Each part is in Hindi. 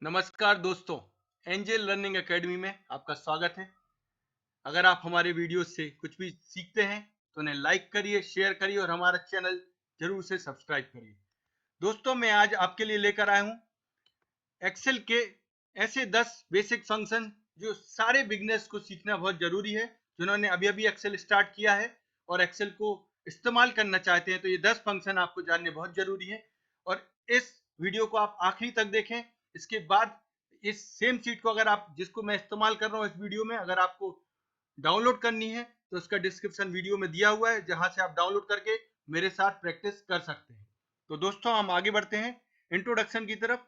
नमस्कार दोस्तों, एंजल लर्निंग एकेडमी में आपका स्वागत है। अगर आप हमारे वीडियो से कुछ भी सीखते हैं तो उन्हें लाइक करिए, शेयर करिए और हमारा चैनल जरूर से सब्सक्राइब करिए। दोस्तों, मैं आज आपके लिए लेकर आया हूं एक्सेल के ऐसे 10 बेसिक फंक्शन जो सारे बिगनर्स को सीखना बहुत जरूरी है। जिन्होंने अभी अभी एक्सेल स्टार्ट किया है और एक्सेल को इस्तेमाल करना चाहते हैं तो ये 10 फंक्शन आपको जानने बहुत जरूरी है। और इस वीडियो को आप आखिरी तक देखें। इसके बाद इस सेम सीट को अगर आप जिसको मैं इस्तेमाल कर रहा हूँ इस वीडियो में अगर आपको डाउनलोड करनी है तो उसका डिस्क्रिप्शन वीडियो में दिया हुआ है, जहां से आप डाउनलोड करके मेरे साथ प्रैक्टिस कर सकते हैं। तो दोस्तों, हम आगे बढ़ते हैं इंट्रोडक्शन की तरफ।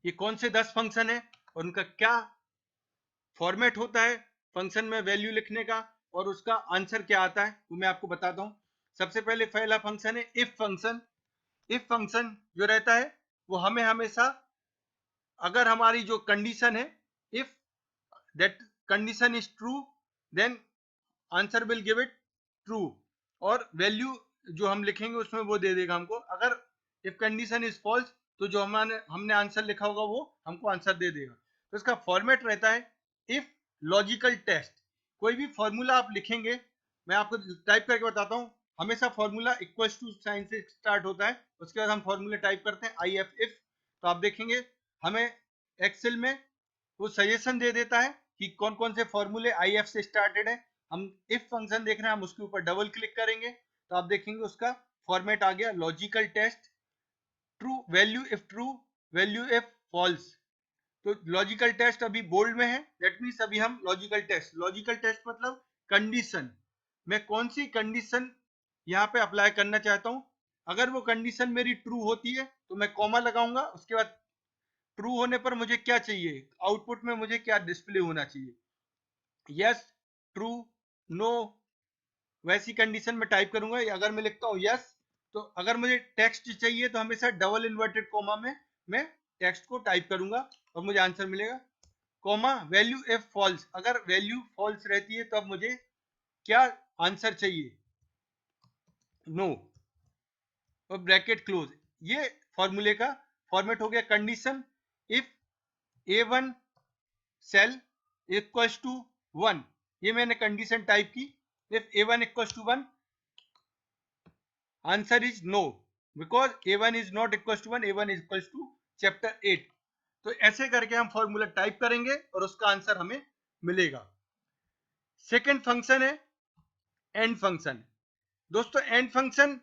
ये कौन से 10 फंक्शन है और उनका क्या फॉर्मेट होता है फंक्शन में वैल्यू लिखने का और उसका आंसर क्या आता है वो मैं आपको बताता हूं। सबसे पहले पहला फंक्शन है इफ फंक्शन। इफ फंक्शन जो रहता है वो हमें हमेशा, अगर हमारी जो कंडीशन है, if that condition is true then answer will give it true, और वैल्यू जो हम लिखेंगे उसमें वो दे देगा हमको। अगर इफ कंडीशन इज फॉल्स तो जो हमने आंसर लिखा होगा वो हमको आंसर दे देगा। तो इसका फॉर्मेट रहता है इफ लॉजिकल टेस्ट। कोई भी फॉर्मूला आप लिखेंगे, मैं आपको टाइप करके बताता हूँ। हमेशा फॉर्मूला इक्वल्स टू साइन से स्टार्ट होता है, उसके बाद हम फॉर्मूला टाइप करते हैं आई एफ इफ। तो आप देखेंगे हमें एक्सेल में वो सजेशन दे देता है कि कौन कौन से फॉर्मूले आई एफ से स्टार्टेड है। हम इफ फंक्शन देख रहे हैं, हम उसके ऊपर डबल क्लिक करेंगे तो आप देखेंगे उसका फॉर्मेट आ गया logical test. True value if true, value if false. तो लॉजिकल टेस्ट अभी बोल्ड में है, दैट मीन्स अभी हम लॉजिकल टेस्ट मतलब कंडीशन, मैं कौन सी कंडीशन यहाँ पे अप्लाई करना चाहता हूँ। अगर वो कंडीशन मेरी ट्रू होती है तो मैं कॉमा लगाऊंगा, उसके बाद ट्रू होने पर मुझे क्या चाहिए, आउटपुट में मुझे क्या डिस्प्ले होना चाहिए, यस, ट्रू, नो, वैसी कंडीशन में टाइप करूंगा। अगर मैं लिखता हूँ यस तो अगर मुझे टेक्स्ट चाहिए तो हमेशा डबल इन्वर्टेड कॉमा में मैं टेक्स्ट को टाइप करूंगा और मुझे आंसर मिलेगा। कॉमा वैल्यू इफ फॉल्स, अगर वैल्यू फॉल्स रहती है तो अब मुझे क्या आंसर चाहिए, नो, और ब्रैकेट क्लोज। ये फॉर्मूले का फॉर्मेट हो गया। Condition if A1 cell equals to 1, ये मैंने कंडीशन टाइप की। If A1 equals to 1 answer is no, because A1 is not equals to 1, A1 is equals to chapter 8। तो ऐसे करके हम फॉर्मूला टाइप करेंगे और उसका आंसर हमें मिलेगा। सेकेंड फंक्शन है एंड फंक्शन। दोस्तों, एंड फंक्शन,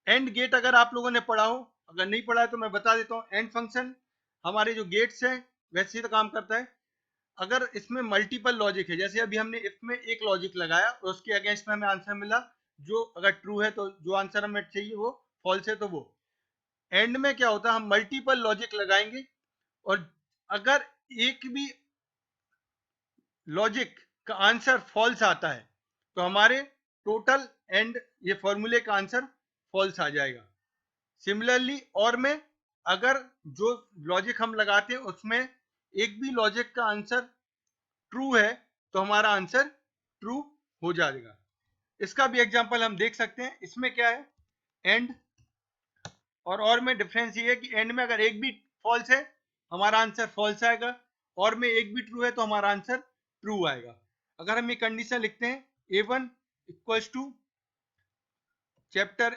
एंड गेट अगर आप लोगों ने पढ़ा हो, अगर नहीं पढ़ा है तो मैं बता देता हूँ। एंड फंक्शन हमारे जो गेट्स हैं वैसे ही तो काम करता है। अगर इसमें मल्टीपल लॉजिक है, जैसे अभी हमने इफ में एक लॉजिक लगाया और उसके अगेंस्ट में हमें आंसर मिला, जो अगर ट्रू है तो जो आंसर हमें चाहिए वो, फॉल्स है तो वो। एंड में क्या होता है, हम मल्टीपल लॉजिक लगाएंगे और अगर एक भी लॉजिक का आंसर फॉल्स आता है तो हमारे टोटल एंड ये फॉर्मूले का आंसर फॉल्स आ जाएगा। सिमिलरली और में अगर जो लॉजिक हम लगाते हैं उसमें एक भी लॉजिक का आंसर ट्रू है तो हमारा आंसर ट्रू हो जाएगा। इसका भी एग्जांपल हम देख सकते हैं। इसमें क्या है, एंड और में डिफरेंस ये है कि एंड में अगर एक भी फॉल्स है हमारा आंसर फॉल्स आएगा, और में एक भी ट्रू है तो हमारा आंसर ट्रू आएगा। अगर हम ये कंडीशन लिखते हैं A1 equals to chapter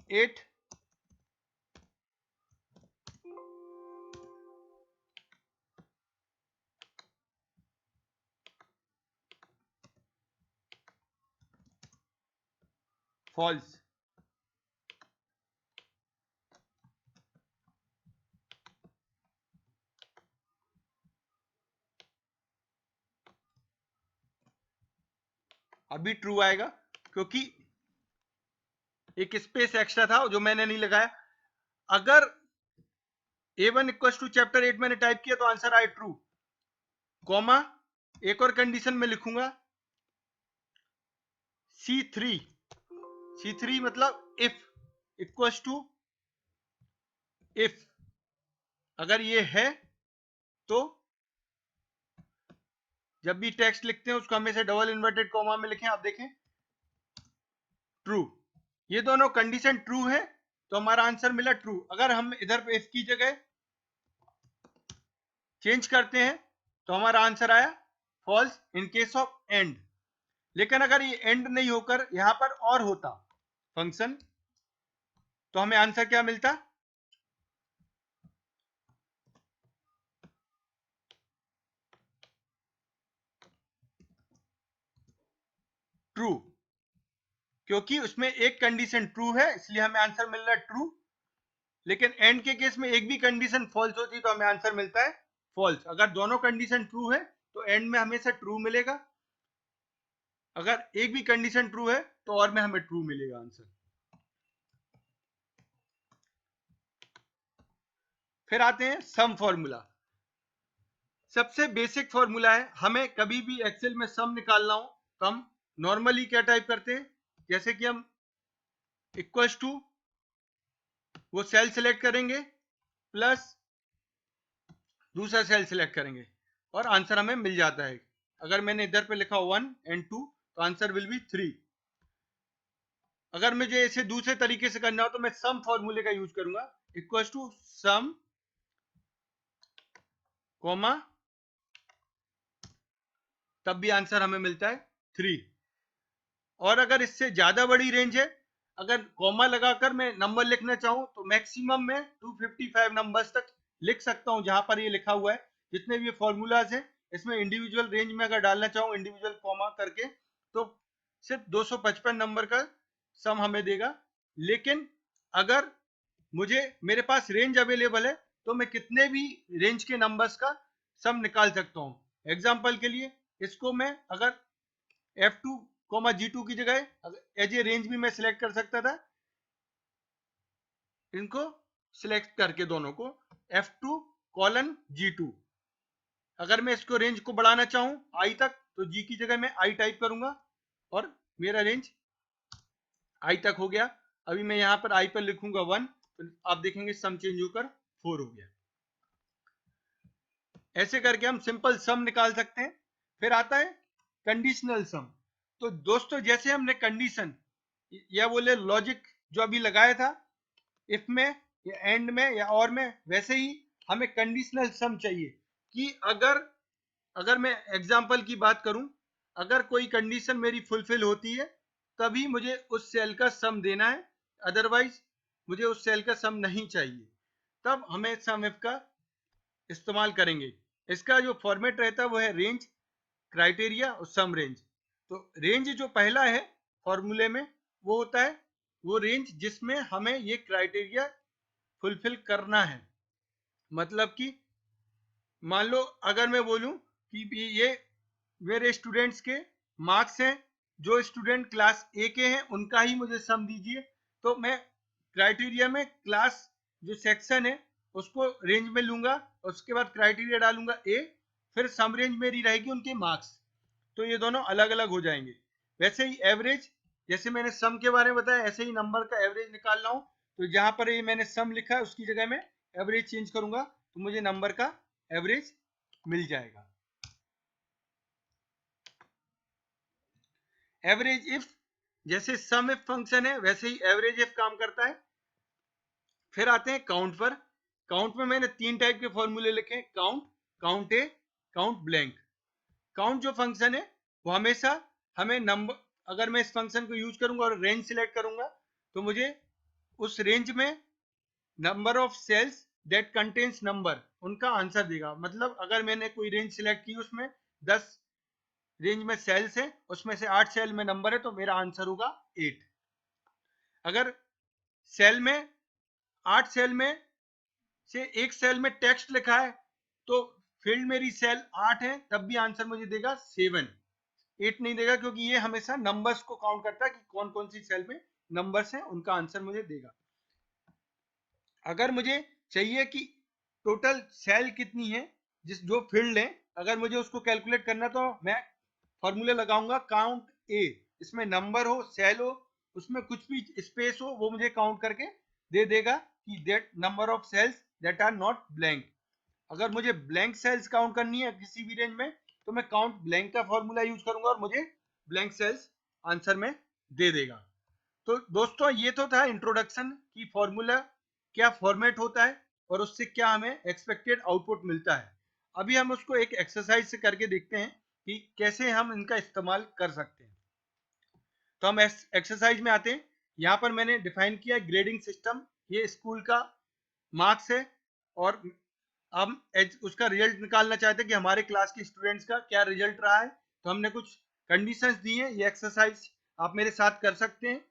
8 false, अभी ट्रू आएगा क्योंकि एक स्पेस एक्स्ट्रा था जो मैंने नहीं लगाया। अगर A1 इक्वल्स टू चैप्टर 8 मैंने टाइप किया तो आंसर आए ट्रू, कॉमा एक और कंडीशन में लिखूंगा C3 मतलब इफ इक्वल्स टू इफ, अगर ये है तो जब भी टेक्स्ट लिखते हैं उसको हमेशा डबल इन्वर्टेड कॉमा में लिखें। आप देखें ट्रू, ये दोनों कंडीशन ट्रू है तो हमारा आंसर मिला ट्रू। अगर हम इधर पे इसकी जगह चेंज करते हैं तो हमारा आंसर आया falls in case of and. लेकिन अगर ये एंड नहीं होकर यहां पर और होता फंक्शन, तो हमें आंसर क्या मिलता? ट्रू, क्योंकि उसमें एक कंडीशन ट्रू है इसलिए हमें आंसर मिल रहा है ट्रू। लेकिन एंड के केस में एक भी कंडीशन फॉल्स होती तो हमें आंसर मिलता है फॉल्स। अगर दोनों कंडीशन ट्रू है तो एंड में हमेशा ट्रू मिलेगा, अगर एक भी कंडीशन ट्रू है तो और में हमें ट्रू मिलेगा आंसर। फिर आते हैं सम फॉर्मूला। सबसे बेसिक फॉर्मूला है, हमें कभी भी एक्सेल में सम निकालना हो तो हम नॉर्मली क्या टाइप करते हैं, जैसे कि हम इक्वल्स टू वो सेल सिलेक्ट करेंगे प्लस दूसरा सेल सिलेक्ट करेंगे और आंसर हमें मिल जाता है। अगर मैंने इधर पे लिखा 1 एंड 2 तो आंसर विल बी 3। अगर मुझे इसे दूसरे तरीके से करना हो तो मैं सम फॉर्मूले का यूज करूंगा, इक्वल्स टू सम कॉमा तब भी आंसर हमें मिलता है 3। और अगर इससे ज्यादा बड़ी रेंज है, अगर कॉमा लगाकर मैं नंबर लिखना चाहूं तो मैक्सिमम में 255 नंबर्स तक लिख सकता हूं। जहां पर ये लिखा हुआ है जितने भी फॉर्मूलाज हैं इसमें इंडिविजुअल रेंज में अगर डालना चाहूं इंडिविजुअल कॉमा करके तो सिर्फ 255 नंबर का सम हमें देगा। लेकिन अगर मुझे मेरे पास रेंज अवेलेबल है तो मैं कितने भी रेंज के नंबर्स का सम निकाल सकता हूं। एग्जांपल के लिए इसको मैं अगर F2 G2 की जगह एज ए रेंज भी मैं सिलेक्ट कर सकता था, इनको सिलेक्ट करके दोनों को F2 G2। अगर मैं इसको रेंज को बढ़ाना चाहूं आई तक तो G की जगह मैं आई टाइप करूंगा और मेरा रेंज आई तक हो गया। अभी मैं यहां पर आई पर लिखूंगा 1 तो आप देखेंगे सम चेंज होकर 4 हो गया। ऐसे करके हम सिंपल सम निकाल सकते हैं। फिर आता है कंडीशनल सम। तो दोस्तों जैसे हमने कंडीशन या बोले लॉजिक जो अभी लगाया था इफ में या एंड में या और में, वैसे ही हमें कंडीशनल सम चाहिए कि अगर मैं एग्जांपल की बात करूं, अगर कोई कंडीशन मेरी फुलफिल होती है तभी मुझे उस सेल का सम देना है, अदरवाइज मुझे उस सेल का सम नहीं चाहिए। तब हमें सम इफ का इस्तेमाल करेंगे। इसका जो फॉर्मेट रहता है वो है रेंज, क्राइटेरिया और सम रेंज। तो रेंज जो पहला है फॉर्मूले में वो होता है वो रेंज जिसमें हमें ये क्राइटेरिया फुलफिल करना है। मतलब कि मान लो अगर मैं बोलूं कि ये मेरे स्टूडेंट्स के मार्क्स हैं, जो स्टूडेंट क्लास ए के हैं उनका ही मुझे सम दीजिए, तो मैं क्राइटेरिया में क्लास जो सेक्शन है उसको रेंज में लूंगा, उसके बाद क्राइटेरिया डालूंगा ए, फिर सम रेंज मेरी रहेगी उनके मार्क्स। तो ये दोनों अलग अलग हो जाएंगे। वैसे ही एवरेज, जैसे मैंने सम के बारे में बताया ऐसे ही नंबर का एवरेज निकालना हो तो जहां पर ये मैंने सम लिखा है उसकी जगह में एवरेज चेंज करूंगा तो मुझे नंबर का एवरेज मिल जाएगा। एवरेज इफ, जैसे सम इफ फंक्शन है वैसे ही एवरेज इफ काम करता है। फिर आते हैं काउंट पर। काउंट में मैंने 3 टाइप के फॉर्मूले लिखे, काउंट, काउंट ए, काउंट ब्लैंक। काउंट जो फंक्शन है वो हमेशा हमें नंबर, अगर मैं इस फंक्शन को यूज करूंगा और रेंज सिलेक्ट करूंगा तो मुझे उस रेंज में number of cells that contains number उनका आंसर देगा। मतलब अगर मैंने कोई रेंज सिलेक्ट की उसमें 10 रेंज में सेल्स है, उसमें से 8 सेल में नंबर है तो मेरा आंसर होगा 8। अगर सेल में 8 सेल में से एक सेल में टेक्स्ट लिखा है तो फील्ड मेरी सेल 8 है तब भी आंसर मुझे देगा 7, 8 नहीं देगा, क्योंकि ये हमेशा नंबर्स को काउंट करता है कि कौन कौन सी सेल में नंबर्स हैं उनका आंसर मुझे देगा। अगर मुझे चाहिए कि टोटल सेल कितनी है जिस जो फील्ड है, अगर मुझे उसको कैलकुलेट करना तो मैं फॉर्मूला लगाऊंगा काउंट ए, इसमें नंबर हो सेल हो उसमें कुछ भी स्पेस हो वो मुझे काउंट करके दे देगा कि that number of cells that are not blank. अगर मुझे ब्लैंक सेल्स काउंट करनी है किसी भी रेंज में तो मैं काउंट ब्लैंक का फॉर्मूला यूज करूंगा और मुझे ब्लैंक सेल्स आंसर में दे देगा। तो दोस्तों ये तो था इंट्रोडक्शन की फॉर्मूला क्या फॉर्मेट होता है और उससे क्या हमें एक्सपेक्टेड आउटपुट मिलता है। अभी हम उसको एक एक्सरसाइज से करके देखते हैं कि कैसे हम इनका इस्तेमाल कर सकते हैं। तो हम एक्सरसाइज में आते हैं। यहाँ पर मैंने डिफाइन किया ग्रेडिंग सिस्टम, ये स्कूल का मार्क्स है और हम उसका रिजल्ट निकालना चाहते हैं कि हमारे क्लास के स्टूडेंट्स का क्या रिजल्ट रहा है। तो हमने कुछ कंडीशंस दी हैं, ये एक्सरसाइज आप मेरे साथ कर सकते हैं।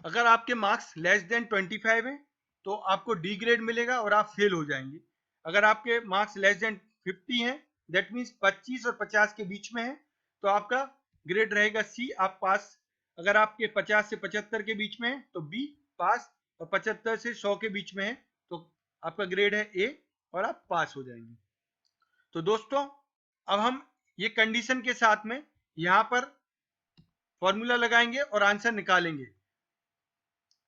अगर आपके मार्क्स लेस देन 25 है तो आपको डी ग्रेड मिलेगा और आप फेल हो जाएंगे। अगर आपके मार्क्स लेस देन 50 हैं, दैट मीन्स 25 और 50 के बीच में है, तो आपका ग्रेड रहेगा सी, आप पास। अगर आपके 50 से 75 के बीच में है तो बी पास, और 75 से 100 के बीच में है तो आपका ग्रेड है ए और आप पास हो जाएंगे। तो दोस्तों अब हम ये कंडीशन के साथ में यहाँ पर फॉर्मूला लगाएंगे और आंसर निकालेंगे।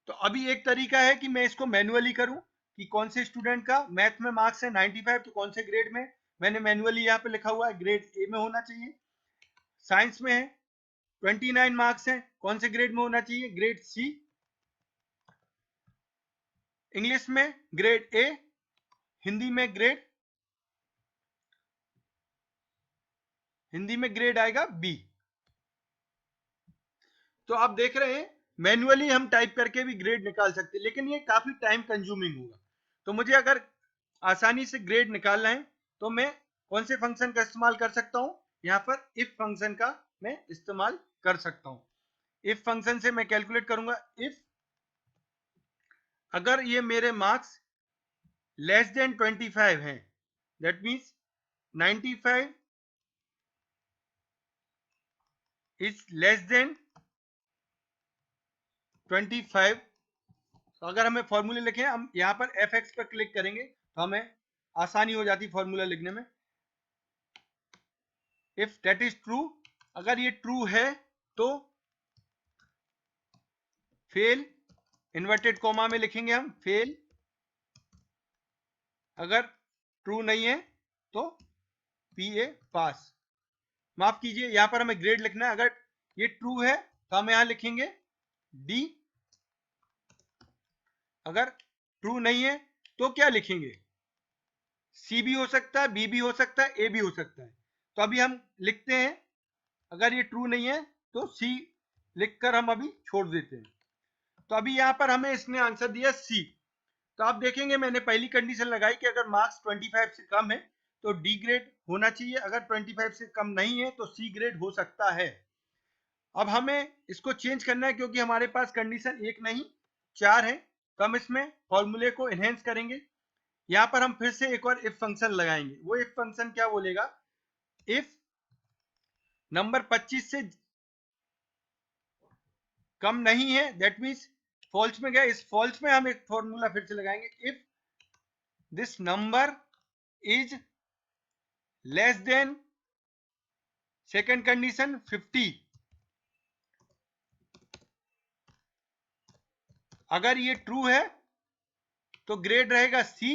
तो अभी एक तरीका है कि मैं इसको मैन्युअली करूं कि कौन से स्टूडेंट का मैथ में मार्क्स है 95 तो कौन से ग्रेड में। मैंने मैन्युअली यहाँ पे लिखा हुआ है ग्रेड ए में होना चाहिए। साइंस में है 29 मार्क्स है, कौन से ग्रेड में होना चाहिए, ग्रेड सी। इंग्लिश में ग्रेड ए, हिंदी में ग्रेड आएगा बी। तो आप देख रहे हैं मैन्युअली हम टाइप करके भी ग्रेड निकाल सकते हैं, लेकिन ये काफी टाइम कंज्यूमिंग होगा। तो मुझे अगर आसानी से ग्रेड निकालना है तो मैं कौन से फंक्शन का इस्तेमाल कर सकता हूं, यहाँ पर इफ फंक्शन का मैं इस्तेमाल कर सकता हूं। इफ फंक्शन से मैं कैलकुलेट करूंगा, इफ अगर ये मेरे मार्क्स लेस देन 25 हैं, that means 95 is less than 25। तो अगर हमें फॉर्मूले लिखे, हम यहाँ पर एफ एक्स पर क्लिक करेंगे तो हमें आसानी हो जाती फॉर्मूला लिखने में। इफ दैट इज ट्रू, अगर ये ट्रू है तो फेल, इन्वर्टेड कॉमा में लिखेंगे हम फेल। अगर ट्रू नहीं है तो पी ए पास। माफ कीजिए, यहां पर हमें ग्रेड लिखना है। अगर ये ट्रू है तो हम यहां लिखेंगे डी। अगर ट्रू नहीं है तो क्या लिखेंगे, सी भी हो सकता है, बी भी हो सकता है, ए भी हो सकता है। तो अभी हम लिखते हैं, अगर ये ट्रू नहीं है तो सी लिखकर हम अभी छोड़ देते हैं। तो अभी यहां पर हमें इसने आंसर दिया सी। तो आप देखेंगे मैंने पहली कंडीशन लगाई कि अगर मार्क्स 25 से कम है तो डी ग्रेड होना चाहिए, अगर 25 से कम नहीं है तो सी ग्रेड हो सकता है। अब हमें इसको चेंज करना है क्योंकि हमारे पास कंडीशन एक नहीं 4 है, तो हम इसमें फॉर्मूले को एनहेंस करेंगे। यहां पर हम फिर से एक और इफ फंक्शन लगाएंगे। वो इफ फंक्शन क्या बोलेगा, इफ नंबर 25 से कम नहीं है, दैट मीन्स फॉल्स में गया। इस फॉल्स में हम एक फॉर्मूला फिर से लगाएंगे, if this number is less than second condition 50। अगर ये ट्रू है तो ग्रेड रहेगा सी,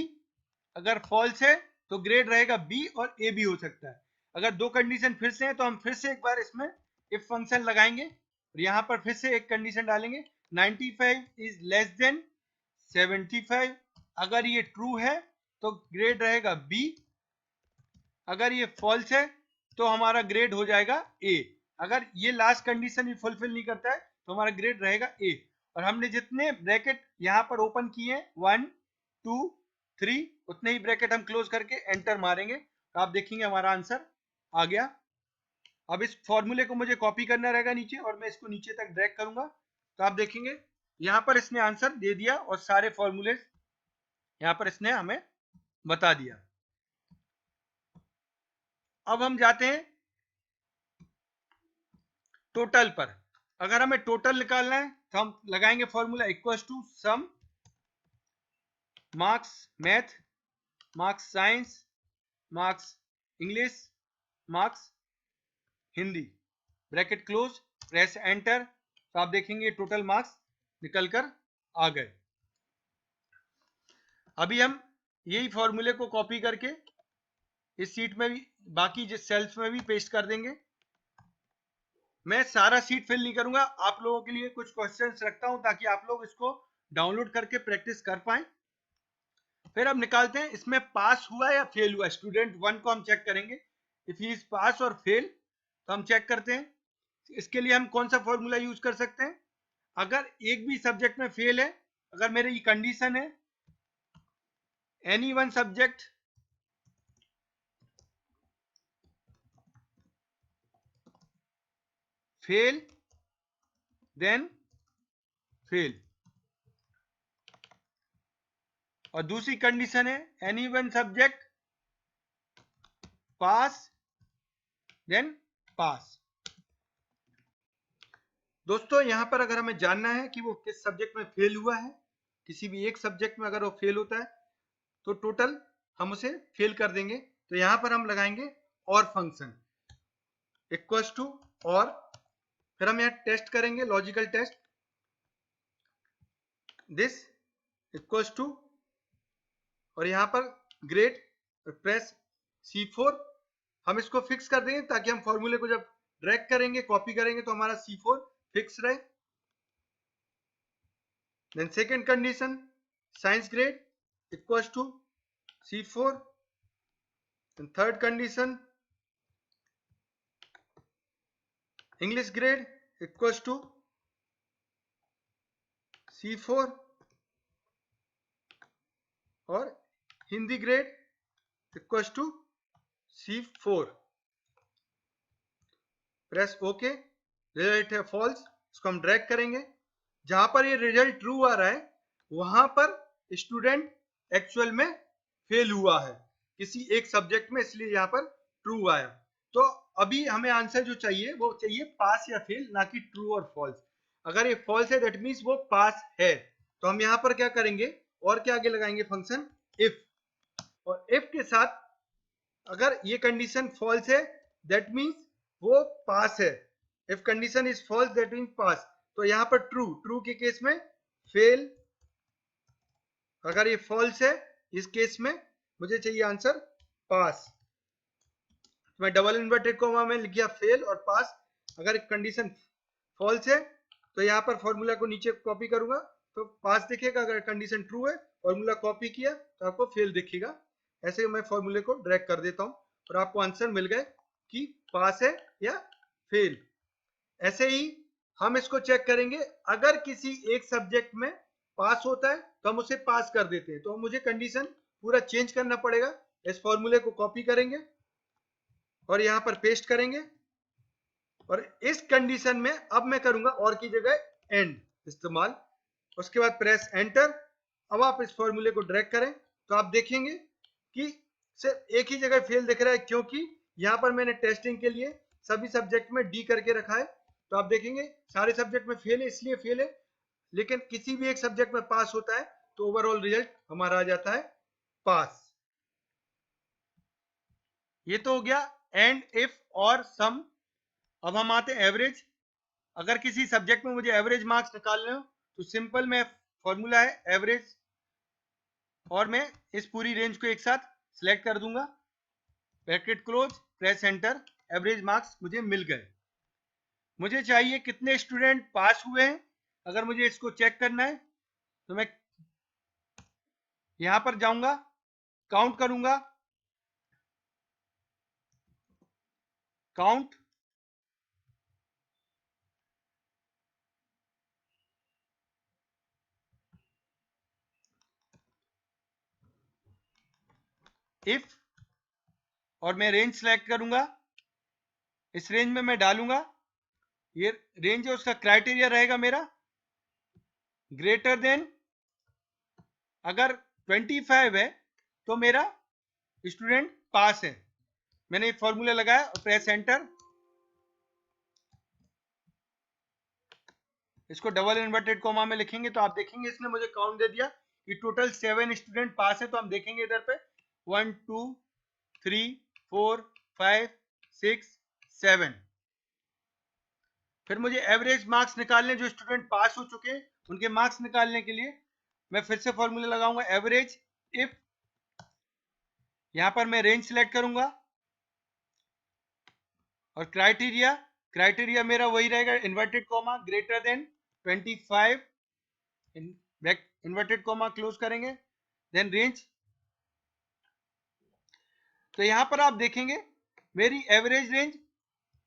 अगर फॉल्स है तो ग्रेड रहेगा बी और ए भी हो सकता है। अगर दो कंडीशन फिर से है तो हम फिर से एक बार इसमें इफ फंक्शन लगाएंगे और यहां पर फिर से एक कंडीशन डालेंगे, 95 इज लेस देन 75। अगर ये ट्रू है तो ग्रेड रहेगा बी, अगर ये फॉल्स है तो हमारा ग्रेड हो जाएगा ए। अगर ये लास्ट कंडीशन भी फुलफिल नहीं करता है तो हमारा ग्रेड रहेगा ए। और हमने जितने ब्रैकेट यहाँ पर ओपन किए 1 2 3 उतने ही ब्रैकेट हम क्लोज करके एंटर मारेंगे तो आप देखेंगे हमारा आंसर आ गया। अब इस फॉर्मूले को मुझे कॉपी करना रहेगा नीचे और मैं इसको नीचे तक ड्रैग करूंगा तो आप देखेंगे यहाँ पर इसने आंसर दे दिया और सारे फॉर्मूले यहाँ पर इसने हमें बता दिया। अब हम जाते हैं टोटल पर। अगर हमें टोटल निकालना है तो हम लगाएंगे formula equal to sum marks math, marks science, marks English, marks Hindi, bracket close, press enter. तो आप देखेंगे टोटल मार्क्स निकल कर आ गए। अभी हम यही फॉर्मूले को कॉपी करके इस सीट में भी बाकी जिस सेल्स में भी पेस्ट कर देंगे। मैं सारा सीट फिल नहीं करूंगा, आप लोगों के लिए कुछ क्वेश्चंस रखता हूं ताकि आप लोग इसको डाउनलोड करके प्रैक्टिस कर पाएं। फिर अब निकालते हैं इसमें पास हुआ या फेल हुआ। स्टूडेंट 1 को हम चेक करेंगे, इफ ही इज पास और फेल तो हम चेक करते हैं। इसके लिए हम कौन सा फॉर्मूला यूज कर सकते हैं? अगर एक भी सब्जेक्ट में फेल है, अगर मेरी कंडीशन है any one subject fail then fail, और दूसरी कंडीशन है any one subject pass then pass. दोस्तों यहां पर अगर हमें जानना है कि वो किस सब्जेक्ट में फेल हुआ है, किसी भी एक सब्जेक्ट में अगर वो फेल होता है तो टोटल हम उसे फेल कर देंगे। तो यहां पर हम लगाएंगे और फंक्शन इक्वल्स टू और, फिर हम यहां टेस्ट करेंगे logical test, this equals to और यहां पर ग्रेड प्रेस C4, हम इसको फिक्स कर देंगे ताकि हम फॉर्मूले को जब ड्रैग करेंगे कॉपी करेंगे तो हमारा C4 फिक्स रहे। Then second condition science grade equals to C4, and third condition English grade equals to C4 और Hindi grade equals to C4। Press okay, result है फॉल्स, इसको हम ड्रैग करेंगे। जहां पर ये रिजल्ट ट्रू आ रहा है वहां पर स्टूडेंट एक्चुअल में फेल हुआ है किसी एक सब्जेक्ट में, इसलिए यहाँ पर ट्रू आया। तो अभी हमें आंसर जो चाहिए वो चाहिए पास या फेल, ना कि ट्रू और फॉल्स। अगर ये फॉल्स है दैट मीन्स वो पास है, तो हम यहाँ पर क्या करेंगे और क्या आगे लगाएंगे फंक्शन इफ, और इफ के साथ अगर ये कंडीशन फॉल्स है दैट मीन्स वो पास है, if condition is false that means pass. तो यहाँ पर ट्रू, ट्रू के केस में फेल, अगर ये फॉल्स है इस केस में मुझे चाहिए आंसर पास। मैं डबल इन्वर्टेड कोमा में लिख दिया फेल और पास। अगर कंडीशन फॉल्स है तो यहाँ पर फॉर्मूला को नीचे कॉपी करूंगा तो पास दिखेगा, अगर कंडीशन ट्रू है फॉर्मूला कॉपी किया तो आपको फेल दिखेगा। ऐसे मैं फॉर्मूले को ड्रैग कर देता हूं और आपको आंसर मिल गए कि पास है या फेल। ऐसे ही हम इसको चेक करेंगे, अगर किसी एक सब्जेक्ट में पास होता है तो हम उसे पास कर देते हैं, तो मुझे कंडीशन पूरा चेंज करना पड़ेगा। इस फॉर्मूले को कॉपी करेंगे और यहां पर पेस्ट करेंगे, और इस कंडीशन में अब मैं करूंगा और की जगह एंड इस्तेमाल, उसके बाद प्रेस एंटर। अब आप इस फॉर्मूले को ड्रैग करें तो आप देखेंगे कि सिर्फ एक ही जगह फेल दिख रहा है, क्योंकि यहां पर मैंने टेस्टिंग के लिए सभी सब्जेक्ट में डी करके रखा है। तो आप देखेंगे सारे सब्जेक्ट में फेल है, इसलिए फेल है, लेकिन किसी भी एक सब्जेक्ट में पास होता है तो ओवरऑल रिजल्ट हमारा आ जाता है पास। ये तो हो गया एंड, इफ और सम। अब हम आते हैं एवरेज। अगर किसी सब्जेक्ट में मुझे एवरेज मार्क्स निकालने हो तो सिंपल में फॉर्मूला है एवरेज, और मैं इस पूरी रेंज को एक साथ सिलेक्ट कर दूंगा, bracket close, press enter, average marks मुझे मिल गए। मुझे चाहिए कितने स्टूडेंट पास हुए हैं। अगर मुझे इसको चेक करना है तो मैं यहां पर जाऊंगा, काउंट करूंगा, काउंट, इफ, और मैं रेंज सेलेक्ट करूंगा। इस रेंज में मैं डालूंगा, ये रेंज है उसका क्राइटेरिया रहेगा मेरा ग्रेटर देन, अगर 25 है तो मेरा स्टूडेंट पास है। मैंने फॉर्मूला लगाया और प्रेस एंटर, इसको डबल इन्वर्टेड कोमा में लिखेंगे तो आप देखेंगे इसने मुझे काउंट दे दिया कि टोटल 7 स्टूडेंट पास है। तो हम देखेंगे इधर पे 1 2 3 4 5 6 7। फिर मुझे एवरेज मार्क्स निकालने, जो स्टूडेंट पास हो चुके हैं उनके मार्क्स निकालने के लिए मैं फिर से फॉर्मूला लगाऊंगा एवरेज इफ, यहां पर मैं रेंज सिलेक्ट करूंगा और क्राइटेरिया क्राइटेरिया मेरा वही रहेगा, inverted comma greater than 25, inverted comma close करेंगे, देन रेंज। तो यहां पर आप देखेंगे मेरी एवरेज रेंज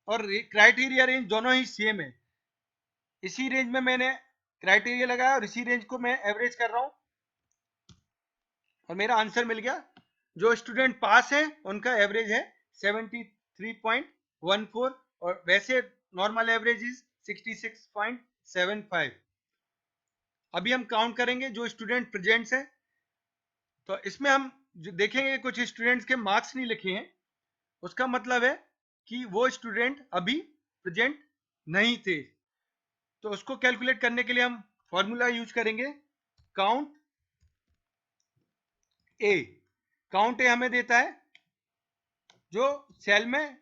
और क्राइटेरिया रेंज दोनों ही सेम है। इसी रेंज में मैंने क्राइटेरिया लगाया और इसी रेंज को मैं एवरेज कर रहा हूं और मेरा आंसर मिल गया। जो स्टूडेंट पास है उनका एवरेज है 73.14 और वैसे नॉर्मल एवरेज इज 66.75। अभी हम काउंट करेंगे जो स्टूडेंट प्रेजेंट्स है। तो इसमें हम देखेंगे कुछ स्टूडेंट्स के मार्क्स नहीं लिखे हैं, उसका मतलब है कि वो स्टूडेंट अभी प्रेजेंट नहीं थे। तो उसको कैलकुलेट करने के लिए हम फॉर्मूला यूज करेंगे काउंट ए। काउंट ए हमें देता है जो सेल में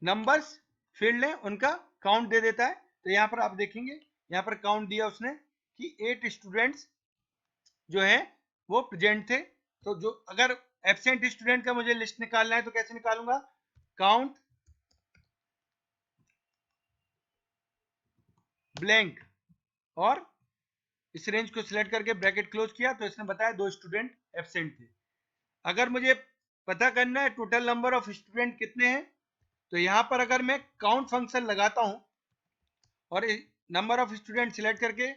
नंबर्स फील्ड है उनका काउंट दे देता है। तो यहां पर आप देखेंगे यहां पर काउंट दिया उसने कि 8 स्टूडेंट्स जो है वो प्रेजेंट थे। तो जो अगर एब्सेंट स्टूडेंट का मुझे लिस्ट निकालना है तो कैसे निकालूंगा, काउंट ब्लैंक और इस रेंज को सिलेक्ट करके ब्रैकेट क्लोज किया तो इसने बताया 2 स्टूडेंट एब्सेंट थे। अगर मुझे पता करना है टोटल नंबर ऑफ स्टूडेंट कितने हैं तो यहां पर अगर मैं काउंट फंक्शन लगाता हूं और नंबर ऑफ स्टूडेंट सिलेक्ट करके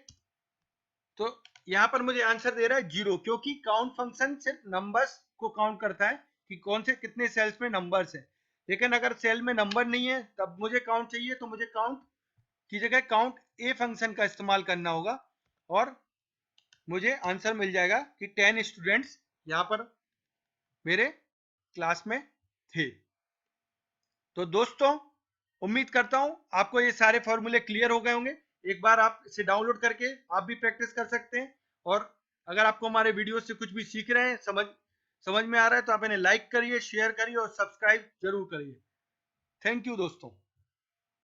तो यहां पर मुझे आंसर दे रहा है 0, क्योंकि काउंट फंक्शन सिर्फ नंबर्स को काउंट करता है कि कौन से कितने सेल्स में नंबर्स है। लेकिन अगर सेल में नंबर नहीं है तब मुझे काउंट चाहिए तो मुझे काउंट की जगह काउंट ए फंक्शन का इस्तेमाल करना होगा और मुझे आंसर मिल जाएगा कि 10 स्टूडेंट्स यहां पर मेरे क्लास में थे। तो दोस्तों उम्मीद करता हूं आपको ये सारे फॉर्मूले क्लियर हो गए होंगे। एक बार आप इसे डाउनलोड करके आप भी प्रैक्टिस कर सकते हैं और अगर आपको हमारे वीडियो से कुछ भी सीख रहे हैं, समझ में आ रहा है तो आप इन्हें लाइक करिए, शेयर करिए और सब्सक्राइब जरूर करिए। थैंक यू दोस्तों।